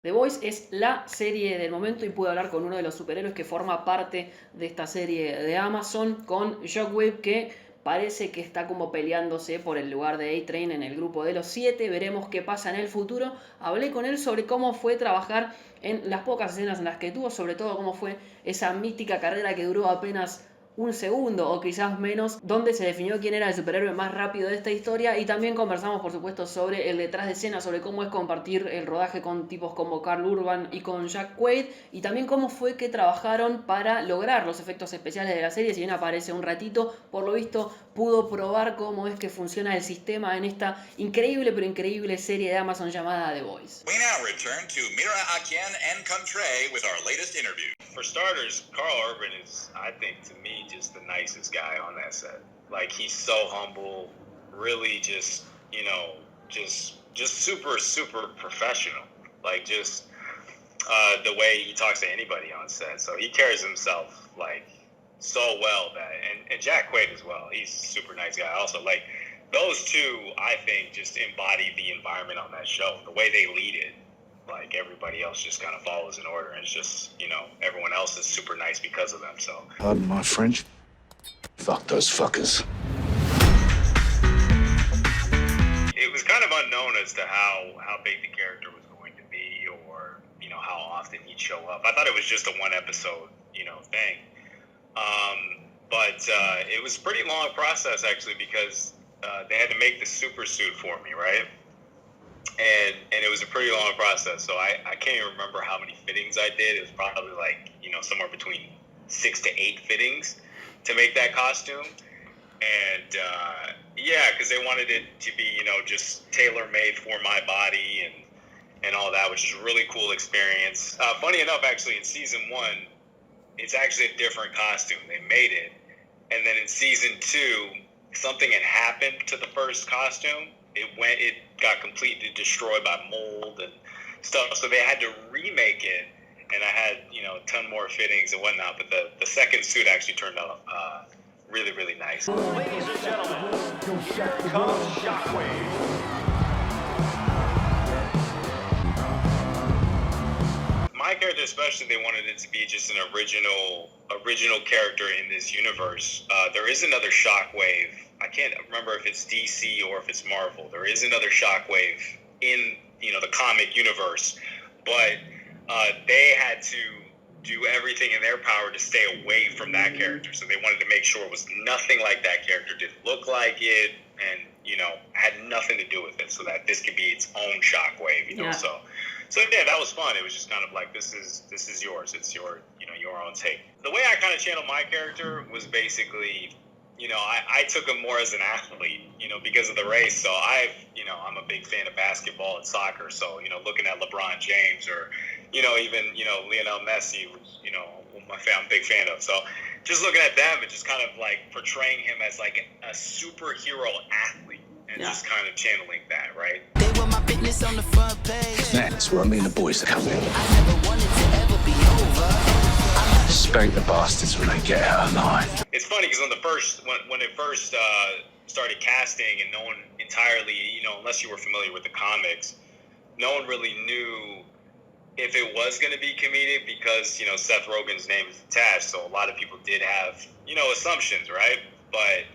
The Voice es la serie del momento y pude hablar con uno de los superhéroes que forma parte de esta serie de Amazon, con Shockwave, que parece que está como peleándose por el lugar de ATrain en el grupo de los 7. Veremos qué pasa en el futuro. Hablé con él sobre cómo fue trabajar en las pocas escenas en las que tuvo, sobre todo cómo fue esa mítica carrera que duró apenas un segundo o quizás menos, donde se definió quién era el superhéroe más rápido de esta historia, y también conversamos por supuesto sobre el detrás de escena, sobre cómo es compartir el rodaje con tipos como Carl Urban y con Shockwave, y también cómo fue que trabajaron para lograr los efectos especiales de la serie. Si bien aparece un ratito, por lo visto pudo probar cómo es que funciona el sistema en esta increíble pero increíble serie de Amazon llamada The Voice. We now return to Mira Akian and Contre with our latest interview. For starters, Carl Urban is, I think, to me, just the nicest guy on that set. Like, he's so humble, really just, you know, just super professional. Like, just the way he talks to anybody on set. So he carries himself, like, so well that, and Jack Quaid as well. He's a super nice guy also. Like, those two, I think, just embody the environment on that show. The way they lead it, like, everybody else just kind of follows in order. And it's just, you know, everyone else is super nice because of them, so. Pardon my French. Fuck those fuckers. It was kind of unknown as to how big the character was going to be, or, you know, how often he'd show up. I thought it was just a one episode, you know, thing. But it was a pretty long process, actually, because they had to make the super suit for me, right? And it was a pretty long process. So I can't even remember how many fittings I did. It was probably like, you know, somewhere between 6 to 8 fittings to make that costume. And yeah, because they wanted it to be, you know, just tailor-made for my body and all that, which is a really cool experience. Funny enough, actually, in season 1, it's actually a different costume. They made it. And then in season 2, something had happened to the first costume. It got completely destroyed by mold and stuff. So they had to remake it. And I had, you know, a ton more fittings and whatnot. But the second suit actually turned out really, really nice. Ladies and gentlemen, here comes Shockwave. My character especially, they wanted it to be just an original character in this universe. There is another Shockwave. I can't remember if it's DC or if it's Marvel. There is another Shockwave in, you know, the comic universe. But they had to do everything in their power to stay away from that character. So they wanted to make sure it was nothing like that character, didn't look like it, and, you know, had nothing to do with it, so that this could be its own Shockwave, you know. Yeah. So yeah, that was fun. It was just kind of like, this is yours. It's your, you know, your own take. The way I kind of channeled my character was basically, you know, I took him more as an athlete, you know, because of the race. So I'm a big fan of basketball and soccer. So, you know, looking at LeBron James or, you know, even, you know, Lionel Messi, which, you know, I'm a big fan of. So just looking at them and just kind of like portraying him as like a superhero athlete and just kind of channeling that, right? They were my business on the front page. That's where I mean the boys are coming. I never wanted to ever be over. Spank the bastards when they get out of line. It's funny because when it first started casting, and no one entirely, you know, unless you were familiar with the comics, no one really knew if it was going to be comedic because, you know, Seth Rogen's name is attached. So a lot of people did have, you know, assumptions, right? But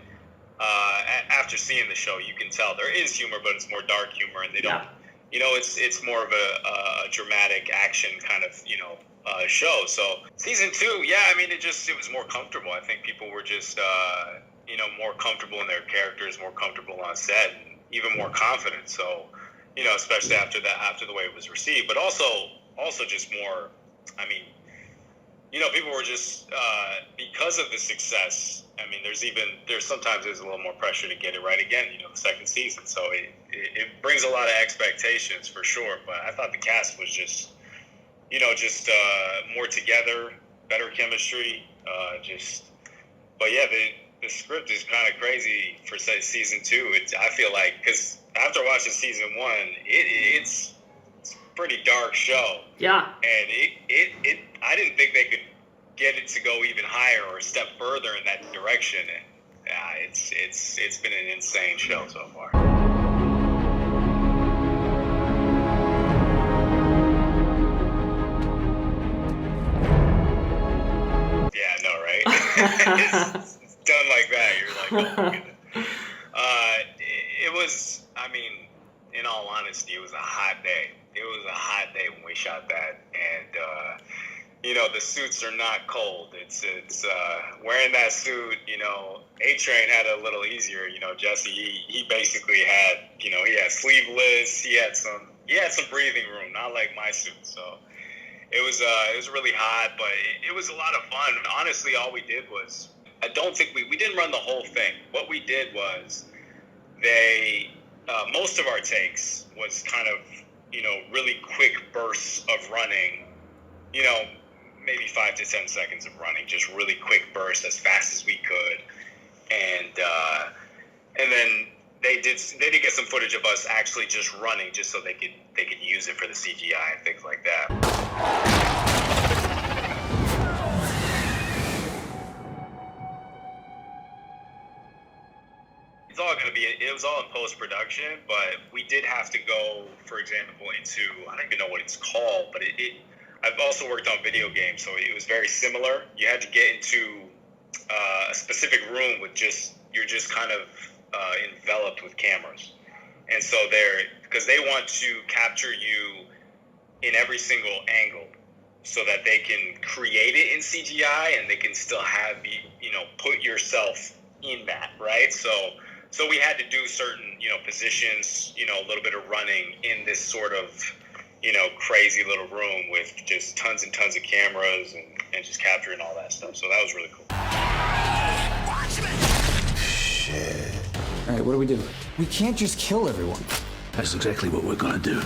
after seeing the show, you can tell there is humor, but it's more dark humor, and they don't, you know, it's more of a dramatic action kind of, you know, show. So season 2, yeah, I mean, it was more comfortable. I think people were just, you know, more comfortable in their characters, more comfortable on set, and even more confident. So, you know, especially after the way it was received, but also just more, I mean, you know, people were just, because of the success, I mean, sometimes there's a little more pressure to get it right again, you know, the second season. So it brings a lot of expectations for sure. But I thought the cast was just, you know, just more together, better chemistry, but yeah, the script is kind of crazy for season 2. I feel like, because after watching season 1, it's a pretty dark show. Yeah. And I didn't think they could get it to go even higher or a step further in that direction. And it's been an insane show so far. It's done like that. You're like, oh my goodness. It was, I mean, in all honesty, it was a hot day. It was a hot day when we shot that, and you know, the suits are not cold. It's wearing that suit. You know, ATrain had it a little easier. You know, Jesse, he basically had, you know, he had sleeveless. He had some breathing room, not like my suit. So it was really hot, but it was a lot of fun. Honestly, all we did was, I don't think we didn't run the whole thing. What we did was most of our takes was kind of, you know, really quick bursts of running, you know, maybe 5 to 10 seconds of running, just really quick bursts as fast as we could. And then they did get some footage of us actually just running, just so they could use it for the CGI and things like that. It was all in post-production, but we did have to go, for example, into, I don't even know what it's called, but I've also worked on video games, so it was very similar. You had to get into a specific room with you're just kind of enveloped with cameras. And so because they want to capture you in every single angle so that they can create it in CGI and they can still have you know, put yourself in that, right? So we had to do certain, you know, positions, you know, a little bit of running in this sort of, you know, crazy little room with just tons and tons of cameras and just capturing all that stuff. So that was really cool. Shit. All right, what do? We can't just kill everyone. That's exactly what we're gonna do.